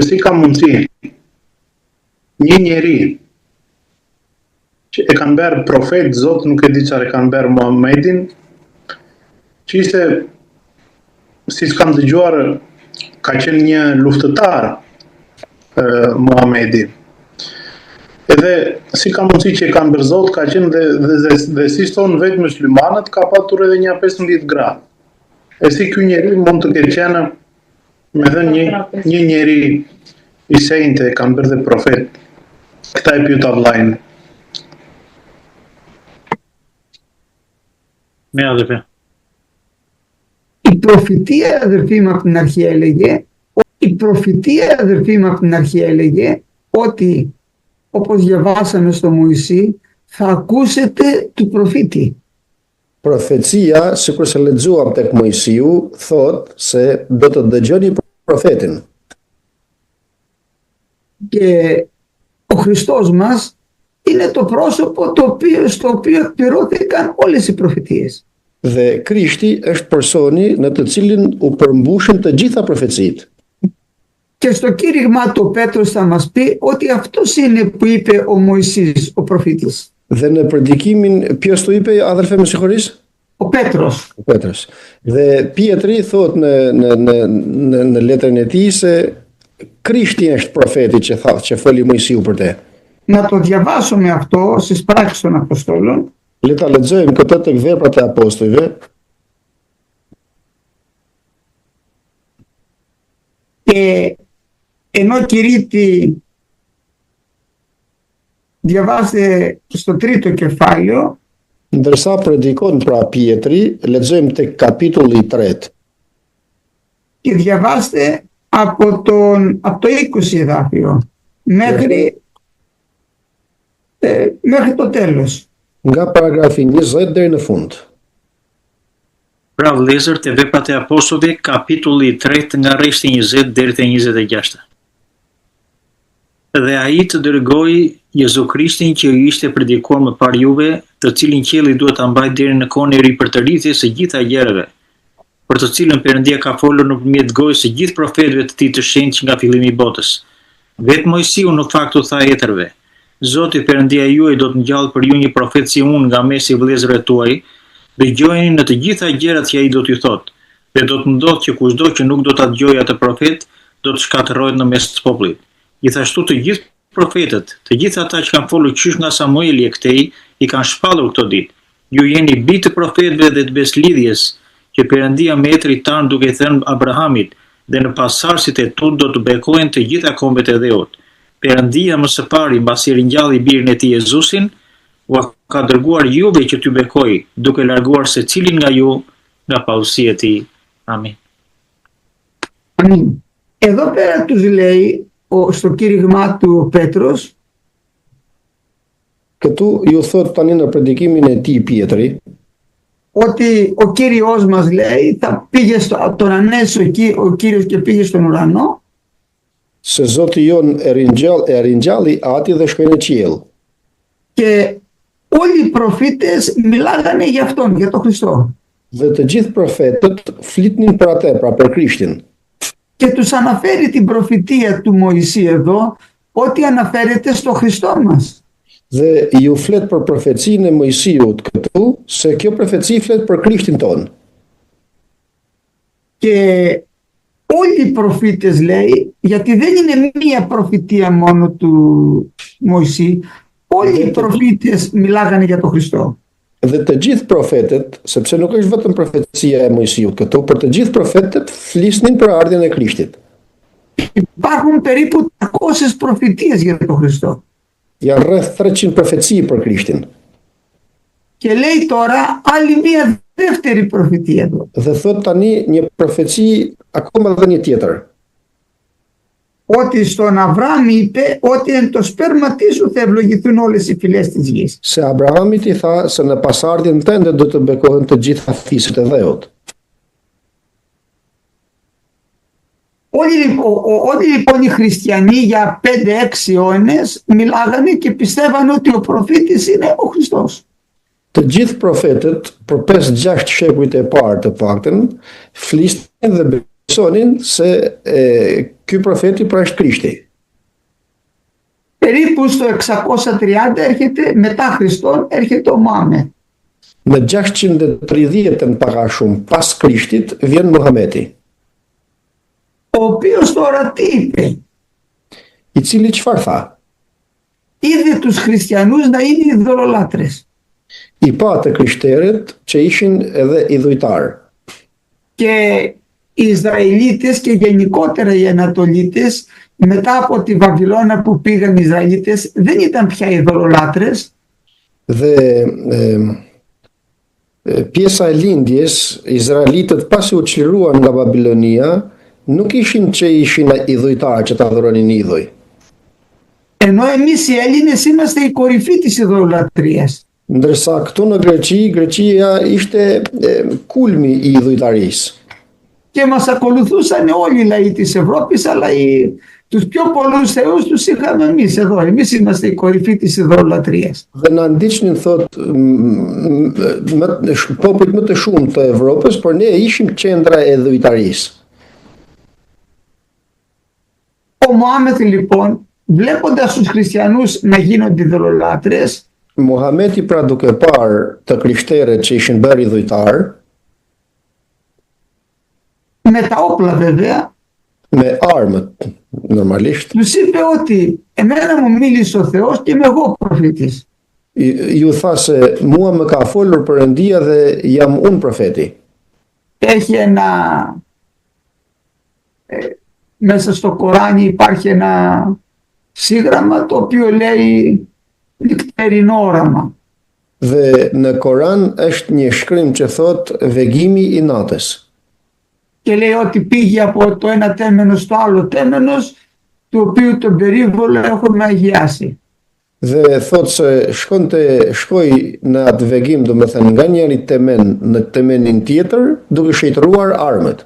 si ka mundësi një njeri që e kanë bërë profet, Zot nuk e di çfarë e kanë bërë Muhamedin, që ishte, si s'kam dëgjuar, ka qenë një luftëtar Muhamedi. Edhe si ka mundësi që e kanë bërë Zot, ka qenë dhe si thonë vetë muslimanët, ka patur edhe një 15 gra. E si ky njeri mund të ketë qenë, me thënë një njeri i sejnte, e kanë bërë dhe profet. Këta e pyet vllajin. Me adhëfe. Η προφητεία, αδερφοί μου, από την αρχή έλεγε, ότι όπως διαβάσαμε στο Μωυσή, θα ακούσετε του προφήτη. Profecia, sikur se lexuam tek Mojsiu, thot se do të dëgjoni profetin. Και ο Χριστός μας είναι το πρόσωπο στο οποίο εκπληρώθηκαν όλες οι προφητείες. Dhe Krishti është personi në të cilin u përmbushën të gjitha profecitë. Και στο κήρυγμα του ο Πέτρος θα μας πει ότι αυτός είναι που είπε ο Μωυσής, ο προφήτης. Dhe në predikimin, ποιος το είπε, αδερφέ με συγχωρείς? Ο Πέτρος. Ο Πέτρος. Dhe Pietri thot në letrën e tij se Krishti është profeti që foli Mojsiu për te. Να το διαβάσουμε αυτό στις πράξεις των Αποστόλων. Le ta lexojmë këtë tek Veprat e Apostujve. Και ενώ κηρύττει, διαβάστε στο τρίτο κεφάλαιο. Ndërsa predikon pra Pietri, lexojmë tek kapitulli 3. Και διαβάστε από το 20 εδάφιο μέχρι το τέλος. Nga paragrafi 20 deri në fund. Pra vëllezër, te Veprat e Apostujve, kapitulli 3 nga rreshti 20 deri te 26. Dhe ai të dërgoi Jezu Krishtin që i ishte predikuar më parë juve, të cilin qielli duhet ta mbajë deri në kohën e ripërtëritjes së gjitha gjërave, për të cilën Perëndia ka folur nëpërmjet gojës së gjithë profetëve të tij të shenjtë nga fillimi i botës. Vetë Mojsiu në fakt u tha etërve: Zoti Perëndia juaj do të ngjallë për ju një profet si unë nga mesi i vëllezërve tuaj, dëgjojeni në të gjitha gjërat që ai do t'ju thotë, dhe do të ndodhë që kushdo që nuk do ta dëgjojë atë profet, do të shkatërrohet në mes të popullit. Gjithashtu të gjithë profetët, të gjithë ata që kanë folur qysh nga Samueli e këtej, i kanë shpallur këto ditë. Ju jeni bijtë të profetëve dhe të beslidhjes, që Perëndia me etrit tan duke i thënë Abrahamit, dhe në pasardhësit e tu do të bekohen të gjitha kombet e dheut. Perëndia më së pari, mbasi ringjalli birin e tij Jezusin, u ka dërguar juve që t'ju bekoj, duke larguar secilin nga ju nga pavësia e tij. Amin. Amin. Εδώ πέρα τους λέει στο κήρυγμά του ο Πέτρος. Këtu ju thot tani në predikimin e tij Pietri, ότι ο Κύριος μας λέει θα πήγε τον ανέσω ο Κύριος και πήγε στον ουρανό. Se Zoti jon e ringjalli ati dhe shkoi në qiell. Και όλοι οι προφήτες μιλάγανε για αυτόν, για τον Χριστό. Dhe të gjithë profetët flitnin për atë, pra për Krishtin. Και τους αναφέρει την προφητεία του Μωυσή εδώ, ότι αναφέρεται στο Χριστό μας. Dhe ju flet për profecinë e Mojsiut këtu, se kjo profeci flet për Krishtin ton. Και όλοι οι προφήτες λέει, γιατί δεν είναι μία προφητεία μόνο του Μωυσή, όλοι οι προφήτες μιλάγανε για τον Χριστό. Dhe të gjithë profetët, sepse nuk është vetëm profecia e Mojsiut këtu, për të gjithë profetët flisnin për ardhjen e Krishtit. Υπάρχουν περίπου 300 προφητείες για τον Χριστό. Janë rreth 300 profeci për Krishtin. Και λέει τώρα άλλη μία δεύτερη προφητεία εδώ. Dhe thot tani një profeci akoma dhe një tjetër. Ότι στον Αβραάμ είπε ότι εν το σπέρματί σου θα ευλογηθούν όλες οι φυλές της γης. Se Abrahamit i tha se në pasardhjen tënde do të bekohen të gjitha fiset e dheut. Όλοι λοιπόν οι χριστιανοί για 5-6 αιώνες μιλάγανε και πιστεύαν ότι ο προφήτης είναι ο Χριστός. Të gjithë profetët për 5-6 shekujt e parë të paktën flisnin dhe besonin se ky profeti pra është Krishti. Περίπου στο 630 έρχεται, μετά Χριστόν, έρχεται ο Μωάμεθ. Në 630 para shumë pas Krishtit vjen Muhameti, Ο οποίος τώρα τι είπε? i cili çfarë tha? Είδε τους χριστιανούς να είναι ειδωλολάτρες. I pa të krishterët që ishin edhe idhujtarë. Και οι Ισραηλίτες και γενικότερα οι Ανατολίτες, μετά από τη Βαβυλώνα που πήγαν οι Ισραηλίτες, δεν ήταν πια ειδωλολάτρες. Dhe pjesa e lindjes, Izraelitët pasi u çliruan nga Babilonia, nuk ishin që ishin idhujtarë që ta adhuronin idhuj. Ενώ εμείς οι Έλληνες είμαστε η κορυφή της ειδωλολατρίας. Ndërsa këtu në Greqi, Greqia ishte kulmi i idhujtarisë. Και μας ακολουθούσαν όλοι οι λαοί της Ευρώπης, αλλά τους πιο πολλούς θεούς τους είχαμε εμείς εδώ. Εμείς είμαστε η κορυφή της ειδωλολατρίας. Dhe na ndiqnin thot popujt më të shumë të Evropës, por ne ishim qendra e idhujtarisë. Ο Μωάμεθ λοιπόν, βλέποντας τους χριστιανούς να γίνονται ειδωλολάτρες, Muhameti pra duke parë të krishterët që ishin bërë idhujtarë, με τα όπλα βέβαια, me armët normalisht, τους είπε ότι εμένα μου μίλησε ο Θεός και είμαι εγώ προφήτης. ju tha se mua më ka folur Perëndia dhe jam unë profeti. Έχει ένα, μέσα στο Κοράνι υπάρχει ένα σύγγραμμα το οποίο λέει νυχτερινό όραμα. Dhe në Koran është një shkrim që thot vegimi i natës. Και λέει ότι πήγε από το ένα τέμενος στο άλλο τέμενος, του οποίου τον περίβολο έχουμε αγιάσει. Dhe thot se shkoi në atë vegim, do me thënë nga njëri temen në temenin tjetër, duke shejtëruar armët.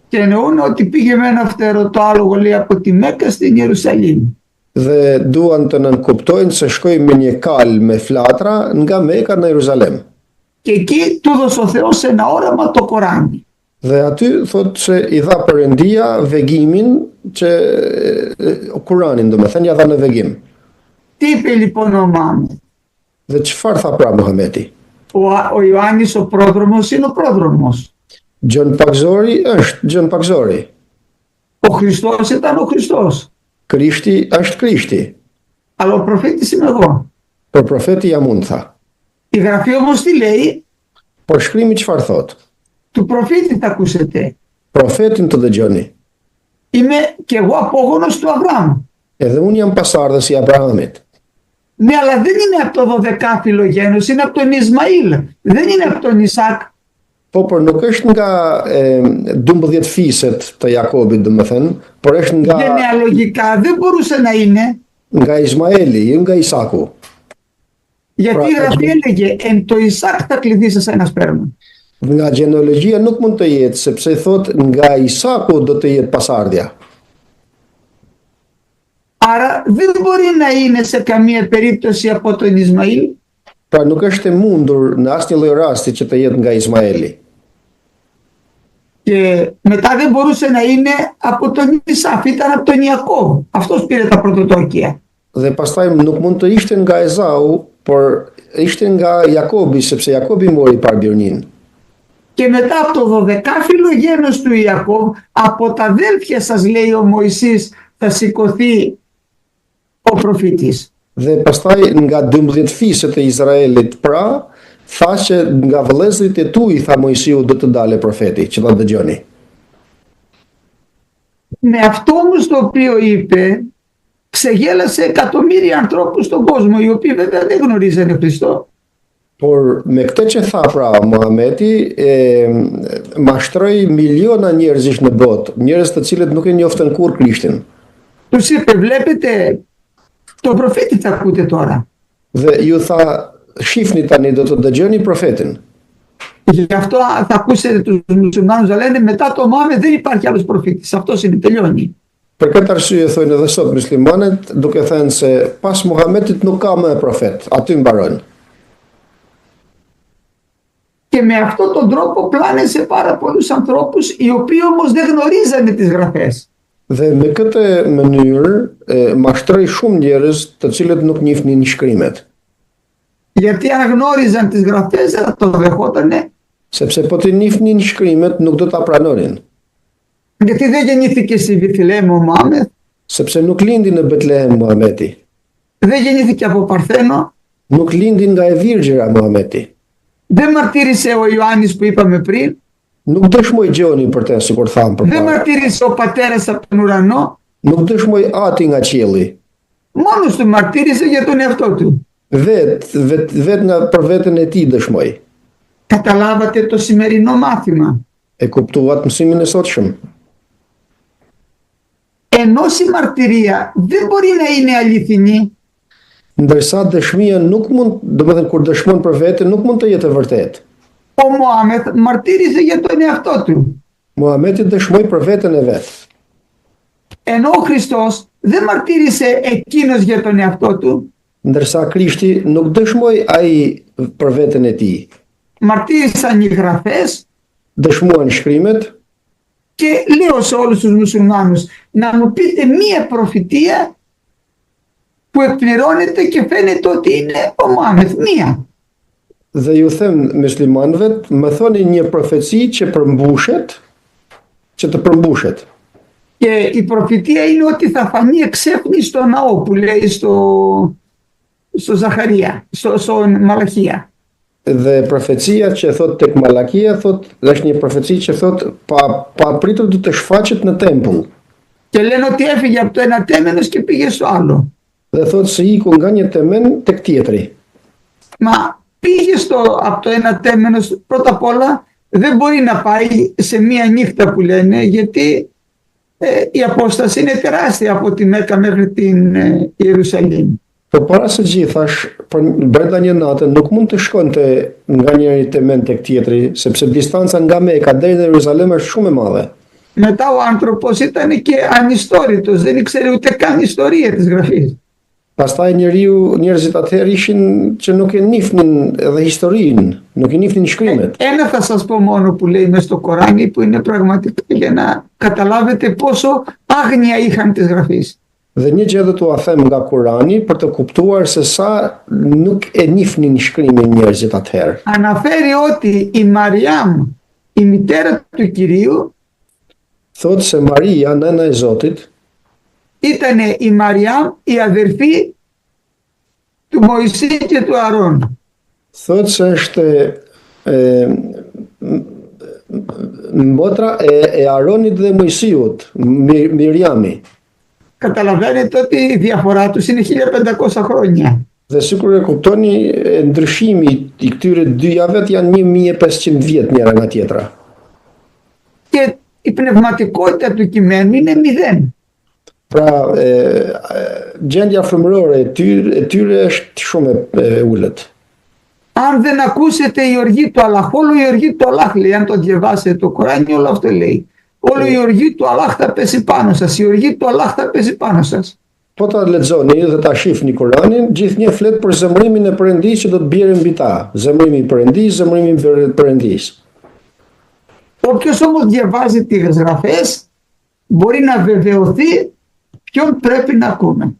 Και εννοούν ότι πήγε με ένα φτερωτάλογο, λέει, από τη Μέκκα στην Ιερουσαλήμ. Dhe duan të nënkuptojnë se shkoi me një kal me flatra nga Meka në Jeruzalem. Και εκεί του έδωσε ο Θεός ένα όραμα το Κοράνι. Dhe aty thot se i dha Perëndia vegimin që Kuranin, do me thënë, ja dha në vegim. Τι είπε λοιπόν ο Μωάμεθ? Dhe çfarë tha pra Muhameti? Ο Ιωάννης ο πρόδρομος είναι ο πρόδρομος. Gjën Pakzori është gjën Pakzori. Ο Χριστός ήταν ο Χριστός. Krishti është Krishti. Αλλά ο προφήτης είμαι εγώ. Por profeti jam unë, tha. Η Γραφή όμως τι λέει? Por shkrimi çfarë thot? Του προφήτη θα ακούσετε. Profetin të dëgjoni. Είμαι και εγώ απόγονος του Αβραάμ. Edhe unë jam pasardhës i Abrahamit. Ναι, αλλά δεν είναι από το 12φυλλο γένος, είναι από τον Ισμαήλ. Δεν είναι από τον Ισάκ. Po, por nuk është nga 12 fiset të Jakobit, do me thënë, por është nga Γενεαλογικά δεν μπορούσε να είναι. nga Ismaeli, jo nga Isaku. Γιατί η Γραφή έλεγε εν το Ισάκ θα κληθείς ένα σπέρμα. Nga genealogjia nuk mund të jetë, sepse thot nga Isaku do të jetë pasardhja. Άρα δεν μπορεί να είναι σε καμία περίπτωση από τον Ισμαήλ. Pra nuk është e mundur në asnjë lloj rasti që të jetë nga Ismaeli. Και μετά δεν μπορούσε να είναι από τον Ισάφ, ήταν από τον Ιακώβ. Αυτός πήρε τα πρωτοτόκια. Dhe pastaj nuk mund të ishte nga Ezau, por ishte nga Jakobi, sepse Jakobi mori parbirnin. Και μετά από το 12φυλλο γένος του Ιακώβ, από τα αδέλφια σας, λέει ο Μωυσής, θα σηκωθεί ο προφήτης. Dhe pastaj nga 12 fiset e Izraelit, pra, tha që nga vëllezërit e tu, i tha Mojsiu, do të dale profeti, që ta dëgjoni. Με αυτό όμως το οποίο είπε, ξεγέλασε εκατομμύρια ανθρώπους στον κόσμο, οι οποίοι βέβαια δεν γνωρίζανε Χριστό. Por me këtë që tha pra Muhameti, mashtroi miliona njerëzish në botë, njerëz të cilët nuk e njoftën kur Krishtin. Τους είπε, βλέπετε, τον προφήτη θα ακούτε τώρα. Dhe ju tha, shifni tani, do të dëgjoni profetin. Γι' αυτό θα ακούσετε τους μουσουλμάνους να λένε μετά το Μωάμεθ δεν υπάρχει άλλος προφήτης. Αυτός είναι, τελειώνει. Për këtë arsye thonë edhe sot muslimanët, duke thënë se pas Muhametit nuk ka më profet, aty mbaron. Και με αυτόν τον τρόπο πλάνεσε πάρα πολλούς ανθρώπους οι οποίοι όμως δεν γνωρίζανε τις γραφές. Dhe me këtë mënyrë mashtroi shumë njerëz të cilët nuk njihnin shkrimet. Γιατί αναγνώριζαν τις γραφές, δεν θα το δεχότανε. Sepse po të njihnin shkrimet nuk do ta pranonin. Γιατί δεν γεννήθηκε στη Βιθλεέμ ο Μωάμεθ, Sepse nuk lindi në Betlehem Muhameti. δεν γεννήθηκε από Παρθένο, Nuk lindi nga e Virgjëra Muhameti. δεν μαρτύρησε ο Ιωάννης που είπαμε πριν, Nuk dëshmoi Gjoni për të, sikur thamë δεν përpara. μαρτύρησε ο πατέρας από τον ουρανό, Nuk dëshmoi Ati nga qielli. μόνος του μαρτύρησε για τον εαυτό του. Vet nga për veten e tij dëshmoi. Καταλάβατε το σημερινό μάθημα. E kuptuat mësimin e sotshëm. Ενώ η μαρτυρία δεν μπορεί να είναι αληθινή, Ndërsa dëshmia nuk mund, domethënë kur dëshmon për veten nuk mund të jetë e vërtetë. ο Μωάμεθ μαρτύρησε για τον εαυτό του. Muhameti dëshmoi për veten e vet. Ενώ ο Χριστός δεν μαρτύρησε εκείνος για τον εαυτό του, Ndërsa Krishti nuk dëshmoi ai për veten e tij. μαρτύρησαν οι γραφές. Dëshmuan shkrimet. Και λέω σε όλους τους μουσουλμάνους να μου πείτε μία προφητεία που εκπληρώνεται και φαίνεται ότι είναι ο Μωάμεθ. Μία. Dhe ju them muslimanëve, më thoni një profeci që të përmbushet. Και η προφητεία είναι ότι θα φανεί εξέφνη στο ναό που λέει στο Ζαχαρία, στο Μαλαχία. Dhe profecia që thot tek Malakia është një profeci që thot pa pritur do të shfaqet në tempull. Και λένε ότι έφυγε από το ένα τέμενος και πήγε στο άλλο. Dhe thot se iku nga një temen tek tjetri. Μα πήγε από το ένα τέμενος, πρώτα απ' όλα δεν μπορεί να πάει σε μία νύχτα που λένε, γιατί η απόσταση είναι τεράστια από τη Μέκα μέχρι την Ιερουσαλήμ. Por para së gjithash, brenda një nate nuk mund të shkonte nga njëri temen tek tjetri, sepse distanca nga Meka deri në Jeruzalem është shumë e madhe. Μετά ο άνθρωπος ήταν και ανιστόρητος, δεν ήξερε ούτε καν ιστορία της γραφής. Pastaj njerëzit atëherë ishin që nuk e njihnin edhe historinë, nuk e njihnin shkrimet. Ένα θα σας πω μόνο που λέει μες στο Κοράνι, που είναι πραγματικά για να καταλάβετε πόσο άγνοια είχαν της γραφής. Dhe një gjë do t'ua them nga Kurani për të kuptuar se sa nuk e njihnin shkrimin njerëzit atëherë. Αναφέρει ότι η Μαριάμ, η μητέρα του Κυρίου, Thotë se Maria, nëna e Zotit, ήταν η Μαριάμ, η αδερφή του Μωυσή και του Αρών. thotë se është mbotra e Aronit dhe Mojsiut, Miriami. Καταλαβαίνετε ότι η διαφορά τους είναι 1500 χρόνια. Dhe sikur e kuptoni, ndryshimi i këtyre dy javët janë 1500 vjet njëra nga tjetra. Και η πνευματικότητα του κειμένου είναι 0. Pra, gjendja frymërore e tyre është shumë e ulët. Αν δεν ακούσετε η οργή του Αλλάχ, όλο η οργή του Αλλάχ λέει, αν το διαβάσετε το Κοράνι, όλο αυτό λέει. Όλο η οργή του Αλλάχ θα πέσει πάνω σας, η οργή του Αλλάχ θα πέσει πάνω σας. Po ta lexoni dhe ta shihni Kur'anin, gjithnjë flet për zemrimin e Perëndisë që do të bjerë mbi ta. Zemrimi i Perëndisë, zemrimi i Perëndisë. Όποιος όμως διαβάζει τις γραφές μπορεί να βεβαιωθεί ποιον πρέπει να ακούμε.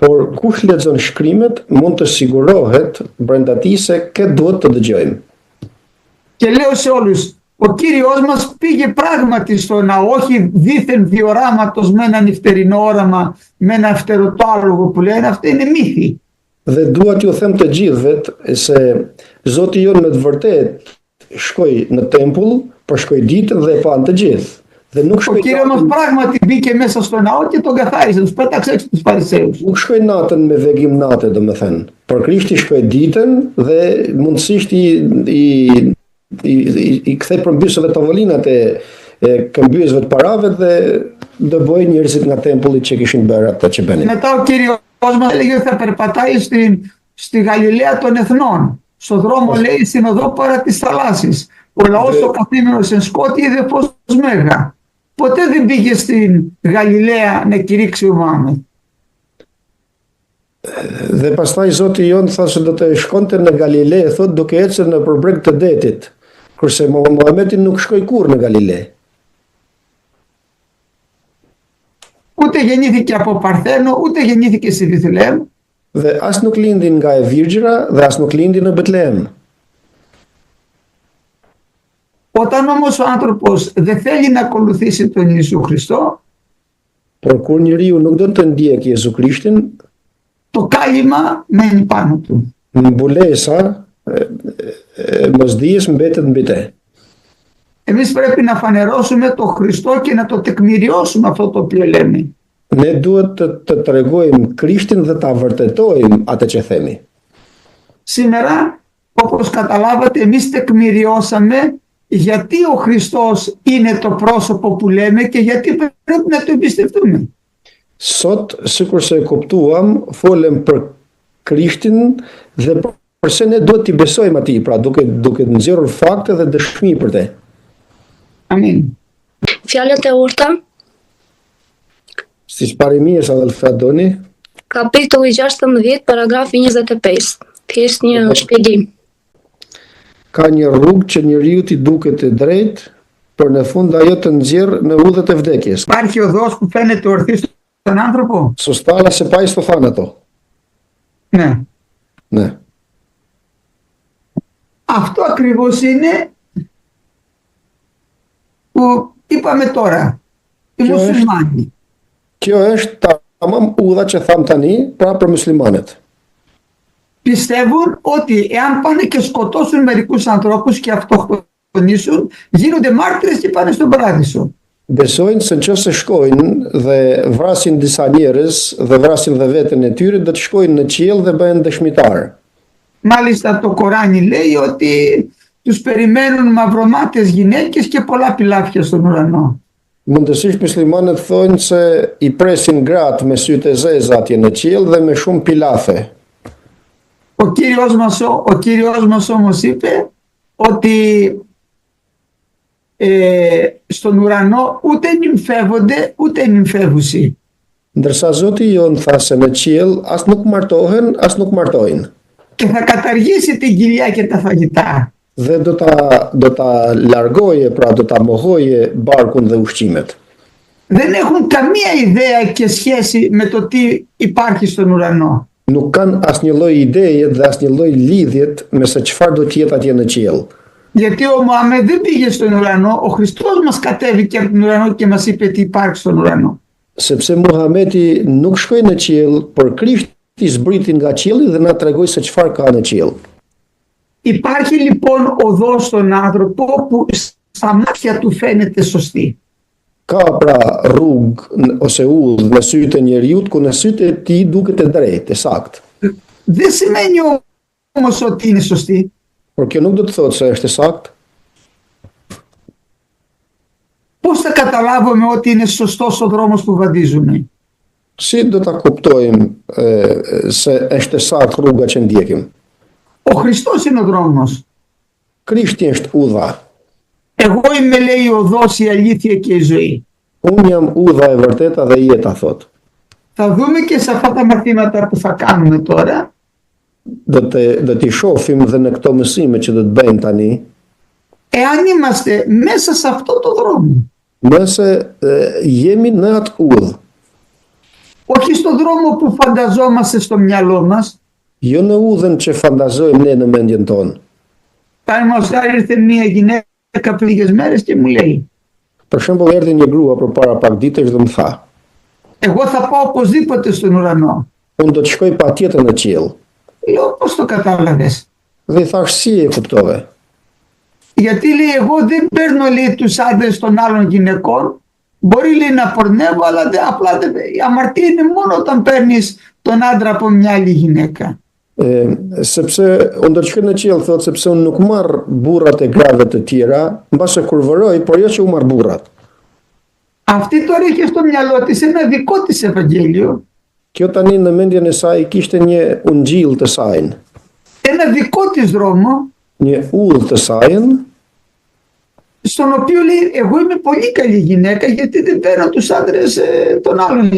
Por kush lexon shkrimet mund të sigurohet brenda tij se kë duhet të dëgjojmë. Και λέω σε όλους, ο Κύριος μας πήγε πράγματι στο ναό, όχι δήθεν διοράματος με ένα νυχτερινό όραμα, με ένα φτερωτάλογο που λένε, αυτά είναι μύθοι. Dhe dua t'ju them të gjithëve se Zoti jon me të vërtetë shkoi në tempull, por shkoi ditën dhe e pan të gjithë. Dhe nuk Ο shkoi Κύριος μας πράγματι μπήκε μέσα στο ναό και τον καθάρισε, τους πέταξε έξω τους Φαρισαίους. Nuk shkoi natën me vegim nate, domethënë. Por Krishti shkoi ditën dhe mundësisht i kthei përmbysëve tavolinat e këmbyesve të parave dhe dëboi njerëzit nga tempulli që kishin bërë atë që bënin. Μετά ο Κύριος μας έλεγε ότι θα περπατάει στη Γαλιλαία των Εθνών. Στο δρόμο λέει στην οδό παρά της θαλάσσης. Ο λαός ο καθήμενος εν σκότη είδε φως μέγα. Ποτέ δεν πήγε στην Γαλιλαία να κηρύξει ο Μωάμεθ. Dhe pastaj Zoti jon tha se do të shkonte në Galile, thot duke ecur në përbreg të detit, kurse Muhameti nuk shkoi kurrë në Galile. ούτε γεννήθηκε από Παρθένο, ούτε γεννήθηκε στη Βιθλεέμ. Dhe as nuk lindi nga e Virgjëra dhe as nuk lindi në Betlehem. Όταν όμως ο άνθρωπος δεν θέλει να ακολουθήσει τον Ιησού Χριστό, Por kur njeriu nuk do të ndjek Jezu Krishtin, το κάλυμα μένει πάνω του. mbulesa e mosdijes mbetet mbi te. Εμείς πρέπει να φανερώσουμε τον Χριστό και να το τεκμηριώσουμε αυτό το οποίο λέμε. Ne duhet të tregojmë Krishtin dhe ta vërtetojmë atë që themi. Σήμερα, όπως καταλάβατε, εμείς τεκμηριώσαμε γιατί ο Χριστός είναι το πρόσωπο που λέμε και γιατί πρέπει να το εμπιστευτούμε. Sot, sikurse e kuptuam, folem për Krishtin dhe përse ne duhet t'i besojmë atij, pra duke nxjerrur fakte dhe dëshmi për te. Amin. Fjalët e urta, Siç parimi është Alfredoni, kapitulli 16, paragrafi 25. Thjesht një shpjegim. ka një rrugë që njeriu t'i duket e drejtë, por në fund ajo të nxjerr në udhët e vdekjes. Υπάρχει οδός που φαίνεται ορθή στον άνθρωπο. Sostà alla se pa i sto thanë ato. Ναι. Ne. Αυτό ακριβώς είναι που είπαμε τώρα. Οι Ποιο μουσουλμάνοι. Kjo është tamam udha që tham tani, pra për muslimanët. Πιστεύουν ότι εάν πάνε και σκοτώσουν μερικούς ανθρώπους και αυτοκτονήσουν, γίνονται μάρτυρες και πάνε στον παράδεισο. Besojnë se nëse shkojnë dhe vrasin disa njerëz dhe vrasin dhe veten e tyre, do të shkojnë në qiell dhe bëhen dëshmitar. Μάλιστα το Κοράνι λέει ότι τους περιμένουν μαυρομάτες γυναίκες και πολλά πιλάφια στον ουρανό. Mundësisht muslimanët thonë se i presin gratë me sytë e zeza atje në qiell dhe me shumë pilafe. Ο Κύριος μας όμως είπε ότι στον ουρανό ούτε νυμφεύονται ούτε νυμφεύουσοι. Ndërsa Zoti jon tha se në qiell as nuk martohen, as nuk martojnë. Και θα καταργήσει την κοιλιά και τα φαγητά. Dhe do ta largoje, pra do ta mohoje barkun dhe ushqimet. Δεν έχουν καμία ιδέα και σχέση με το τι υπάρχει στον ουρανό. Nuk kanë asnjë lloj ideje dhe asnjë lloj lidhjet me se çfarë do të jetë atje në qiell. Γιατί ο Μωάμεθ δεν πήγε στον ουρανό, ο Χριστός μας κατέβηκε από τον ουρανό και μας είπε τι υπάρχει στον ουρανό. Sepse Muhameti nuk shkoi në qiell, por Krishti zbriti nga qielli dhe na tregoi se çfarë ka në qiell. Υπάρχει λοιπόν οδός στον άνθρωπο που στα μάτια του φαίνεται σωστή. Ka pra rrugë ose udhë në sytë e njeriut, ku në sytë e tij duket e drejtë, e saktë. Δεν σημαίνει όμως ότι είναι σωστή. Por kjo nuk do të thotë se është e saktë. Πώς θα καταλάβουμε ότι είναι σωστός ο δρόμος που βαδίζουμε? Si do ta kuptojmë se është e saktë rruga që ndjekim? Ο Χριστός είναι ο δρόμος. Krishti është udha. Εγώ είμαι, λέει, η οδός, η αλήθεια και η ζωή. Unë jam udha e vërteta dhe jeta, thot. Θα δούμε και σε αυτά τα μαθήματα που θα κάνουμε τώρα Do t'i shohim dhe në këto mësime që do të bëjmë tani, εάν είμαστε μέσα σε αυτό το δρόμο. nëse jemi në atë udhë, Όχι στον δρόμο που φανταζόμαστε στο μυαλό μας. jo në udhën që fantazojmë ne në mendjen tonë. Παραδείγματος χάρη ήρθε μια γυναίκα πριν λίγες μέρες και μου λέει Për shembull, erdhi një grua përpara pak ditësh dhe më tha, εγώ θα πάω οπωσδήποτε στον ουρανό. unë do të shkoj patjetër në qiell. Λέω πώς το κατάλαβες? Dhe i thash, si e kuptove? Γιατί, λέει, εγώ δεν παίρνω, λέει, τους άντρες των άλλων γυναικών. Μπορεί, λέει, να πορνεύω, αλλά απλά η αμαρτία είναι μόνο όταν παίρνεις τον άντρα από μια άλλη γυναίκα. Sepse unë do të shkoj në qiell, thot, sepse unë nuk marr burrat e grave të tjera, mbase kur vëroj, por jo që u marr burrat. Αυτή τώρα είχε στο μυαλό της ένα δικό της Ευαγγέλιο. Kjo tani në mendjen e saj kishte një ungjill të saj, Ένα δικό της δρόμο, një udhë të saj, στον οποίο, λέει, εγώ είμαι πολύ καλή γυναίκα γιατί δεν παίρνω τους άντρες των άλλων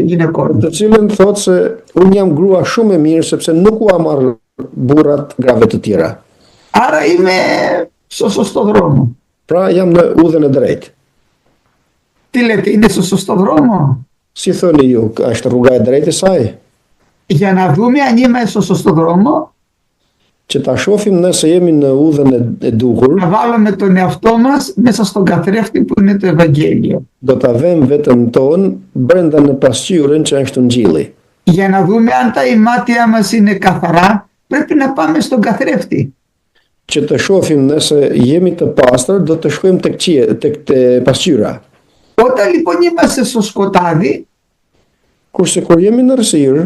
γυναικών. të cilën thot se unë jam grua shumë e mirë sepse nuk u marr burrat grave të tjera. Άρα είμαι στο σωστό δρόμο. Pra jam në udhën e drejtë. Τι λέτε, είναι στο σωστό δρόμο? Si thoni ju, është rruga e drejtë e saj? Για να δούμε αν είμαστε στο σωστό δρόμο, Që ta shohim nëse jemi në udhën e duhur, να βάλουμε τον εαυτό μας μέσα στον καθρέφτη που είναι το Ευαγγέλιο. do ta vëmë veten ton brenda në pasqyrën që është Ungjilli. Για να δούμε αν τα ημάτια μας είναι καθαρά, πρέπει να πάμε στον καθρέφτη. Që të shohim nëse jemi të pastër, do të shkojmë tek pasqyra. Όταν λοιπόν είμαστε στο σκοτάδι, Kurse kur jemi në errësirë,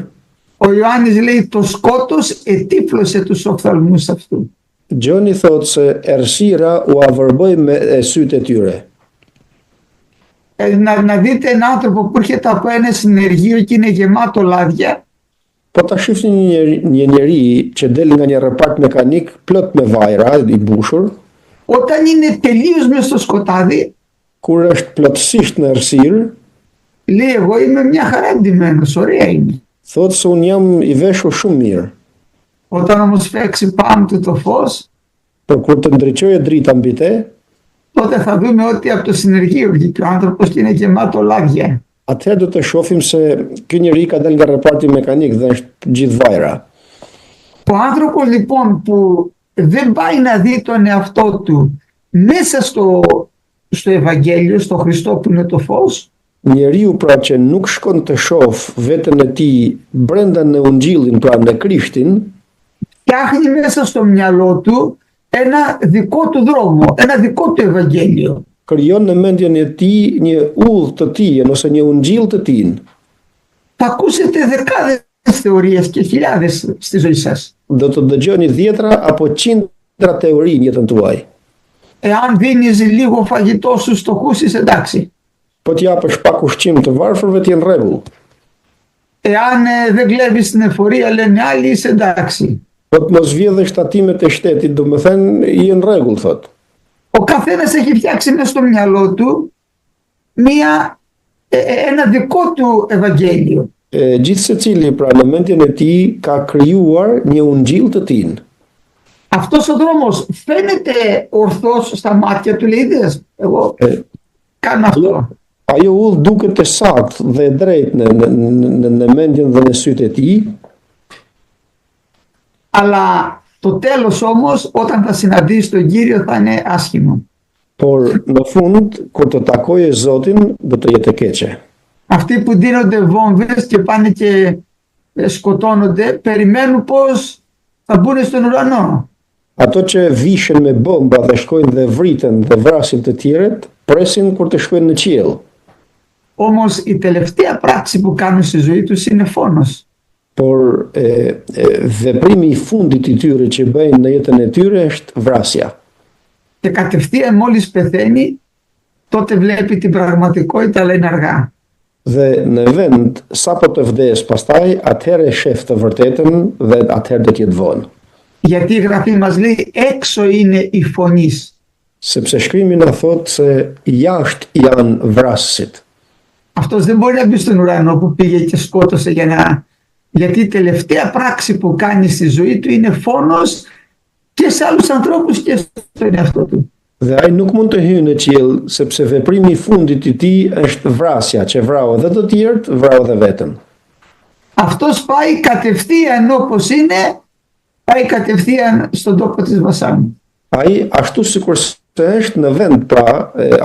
ο Ιωάννης λέει το σκότος ετύφλωσε τους οφθαλμούς αυτού. Gjoni thot se errësira u avërbëj me sytë e tyre. Να δείτε έναν άνθρωπο που έρχεται από ένα συνεργείο και είναι γεμάτο λάδια, Po ta shifni një njeri që del nga një rrepart mekanik plot me vajra i bushur, όταν είναι τελείως μέσα στο σκοτάδι, kur është plotësisht në errësirë, λέει εγώ είμαι μια χαρά ντυμένος, ωραία είναι. thot se un jam i veshur shumë mirë. Όταν όμως παίξει πάνω του το φως, Por kur të ndriçojë drita mbi te, τότε θα δούμε ότι από το συνεργείο βγήκε ο άνθρωπος και είναι γεμάτο λάδια. atëherë do të shohim se ky njeri ka dalë nga reparti mekanik dhe është gjithë vajra. Ο άνθρωπος λοιπόν που δεν πάει να δει τον εαυτό του μέσα στο Ευαγγέλιο, στο Χριστό που είναι το φως, Njeriu pra që nuk shkon të shoh veten e tij brenda në Ungjillin, pra në Krishtin, φτιάχνει μέσα στο μυαλό του ένα δικό του δρόμο, ένα δικό του Ευαγγέλιο. krijon në mendjen e tij një udhë të tij ose një Ungjill të tij. Θα ακούσετε δεκάδες θεωρίες και χιλιάδες στη ζωή σας. Do të dëgjoni dhjetra apo qindra teori në jetën tuaj. Εάν δίνεις λίγο φαγητό στους φτωχούς, είσαι εντάξει. Po të japësh pak ushqim të varfërve të jenë rregull. Εάν δεν κλέβεις την εφορία, λένε άλλοι, είσαι εντάξει. Po të mos vjedhësh tatimet e shtetit, do të thënë jenë rregull thot. Ο καθένας έχει φτιάξει μέσα στο μυαλό του ένα δικό του Ευαγγέλιο. Gjithë secili pra në mendjen e tij ka krijuar një Ungjill të tij. Αυτός ο δρόμος φαίνεται ορθός στα μάτια του, λέει είδες, εγώ κάνω αυτό. Ajo udhë duket të saktë dhe e drejtë në mendjen dhe në sytë e tij, Αλλά το τέλος όμως, όταν θα συναντήσει τον Κύριο, θα είναι άσχημο. por në fund kur të takojë Zotin do të jetë e keqe. Αυτοί που δίνονται βόμβες και πάνε και σκοτώνονται, περιμένουν πώς θα μπουν στον ουρανό. Ato që vishen me bomba dhe shkojnë dhe vriten dhe vrasin të tjerët, presin kur të shkojnë në qiell. Όμως η τελευταία πράξη που κάνουν στη ζωή τους είναι φόνος. Por veprimi i fundit i tyre që bëjnë në jetën e tyre është vrasja. Και κατευθείαν μόλις πεθαίνει, τότε βλέπει την πραγματικότητα, αλλά είναι αργά. Dhe në vend sapo të vdes pastaj, atëherë shef të vërtetën dhe atëherë do të jetë vonë. Γιατί η Γραφή μας λέει έξω είναι η φωνής. Sepse shkrimi na thotë se jashtë janë vrasësit. Αυτός δεν μπορεί να μπει στον ουρανό που πήγε και σκότωσε γιατί η τελευταία πράξη που κάνει στη ζωή του είναι φόνος και σε άλλους ανθρώπους και στον εαυτό του. Dhe ai nuk mund të hyjë në qiell sepse veprimi i fundit i tij është vrasja, që vrau edhe të tjerët, vrau edhe veten. Αυτός πάει κατευθείαν όπως είναι, πάει κατευθείαν στον τόπο της βασάνου. Ai ashtu sikur se është në vend, pra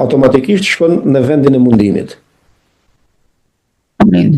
automatikisht shkon në vendin e mundimit. Amen.